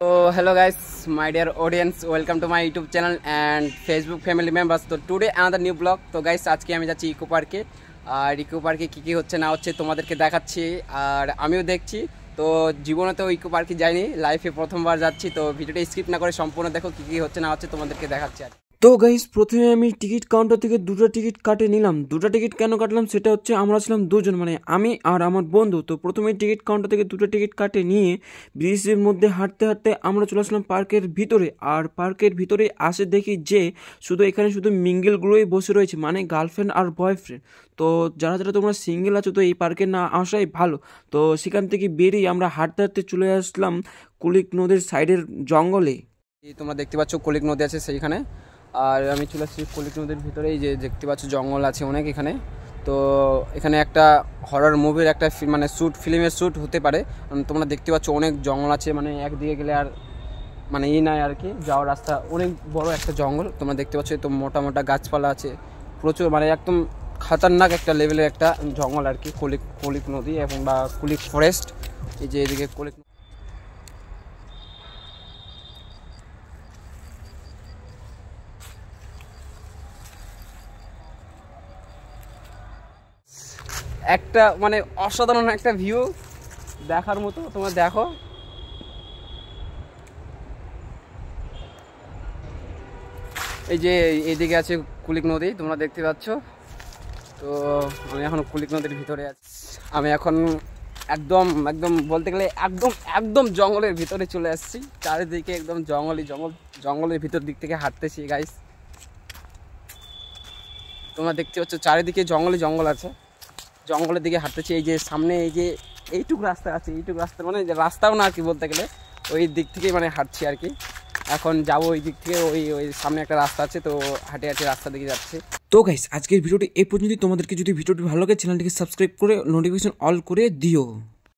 তো hello guys, my dear audience, welcome to my YouTube channel and Facebook family members. তো today another new vlog. তো guys আজকে আমি যাচ্ছি eco পার্কে। আর ইকো পার্কে কী কী হচ্ছে না হচ্ছে তোমাদেরকে দেখাচ্ছি, আর আমিও দেখছি। তো জীবনে তো ইকো পার্কে যাইনি, লাইফে প্রথমবার যাচ্ছি। তো ভিডিওটা স্কিপ না করে সম্পূর্ণ দেখো, কী কী হচ্ছে না হচ্ছে তোমাদেরকে দেখাচ্ছি। আর তো গাইস, প্রথমে আমি টিকিট কাউন্টার থেকে দুটো টিকিট কাটে নিলাম। দুটো টিকিট কেন কাটলাম সেটা হচ্ছে, আমরা ছিলাম দুজন, মানে আমি আর আমার বন্ধু। তো প্রথমে টিকিট কাউন্টার থেকে দুটো টিকিট কাটে নিয়ে ব্রিজের মধ্যে হাঁটতে হাঁটতে আমরা চলে আসলাম পার্কের ভিতরে। আর পার্কের ভিতরে আসে দেখি যে এখানে শুধু মিঙ্গেলগুলোই বসে রয়েছে, মানে গার্লফ্রেন্ড আর বয়ফ্রেন্ড। তো যারা যারা তোমরা সিঙ্গেল আছো তো এই পার্কে না আসাই ভালো। তো সেখান থেকে বেরিয়ে আমরা হাঁটতে হাঁটতে চলে আসলাম কুলিক নদীর সাইডের জঙ্গলে। তোমরা দেখতে পাচ্ছ কুলিক নদী আছে সেইখানে, আর আমি চলে আসছি কলিক নদীর ভিতরে। এই যে দেখতে পাচ্ছ জঙ্গল আছে অনেক এখানে। তো এখানে একটা হরর মুভির একটা মানে ফিল্মের শ্যুট হতে পারে। তোমরা দেখতে পাচ্ছ অনেক জঙ্গল আছে, মানে একদিকে গেলে আর মানে নাই আর কি, যাওয়ার রাস্তা অনেক বড় একটা জঙ্গল তোমরা দেখতে পাচ্ছ। তো মোটা মোটা গাছপালা আছে প্রচুর, মানে একদম খতরনাক একটা লেভেলের একটা জঙ্গল আর কি, কলিক নদী এবং বা কুলিক ফরেস্ট। এই যে এদিকে কলিক একটা মানে অসাধারণ একটা ভিউ দেখার মতো, তোমরা দেখো। এই যে এইদিকে আছে কুলিক নদী, তোমরা দেখতে পাচ্ছ। তো আমি এখন কুলিক নদীর ভিতরে আছি। আমি এখন একদম একদম বলতে গেলে একদম একদম জঙ্গলের ভিতরে চলে আসছি। চারিদিকে একদম জঙ্গলের ভিতর দিক থেকে হাঁটতেছি গাইস। তোমরা দেখতে পাচ্ছ চারিদিকে জঙ্গল আছে, জঙ্গলের দিকে হাঁটতেছি। এই যে সামনে এই যে এইটুকু রাস্তা আছে, এইটুকু রাস্তা মানে রাস্তাও না আর কি বলতে গেলে, ওই দিক থেকেই মানে হাঁটছি আর কি। এখন যাবো ওই দিক থেকে, ওই সামনে একটা রাস্তা আছে, তো হাঁটে হাঁটে রাস্তা দিকে যাচ্ছে। তো গাইস, আজকের ভিডিওটি এই পর্যন্ত। তোমাদেরকে যদি ভিডিওটি ভালো লাগে চ্যানেলটিকে সাবস্ক্রাইব করে নোটিফিকেশন অল করে দিও।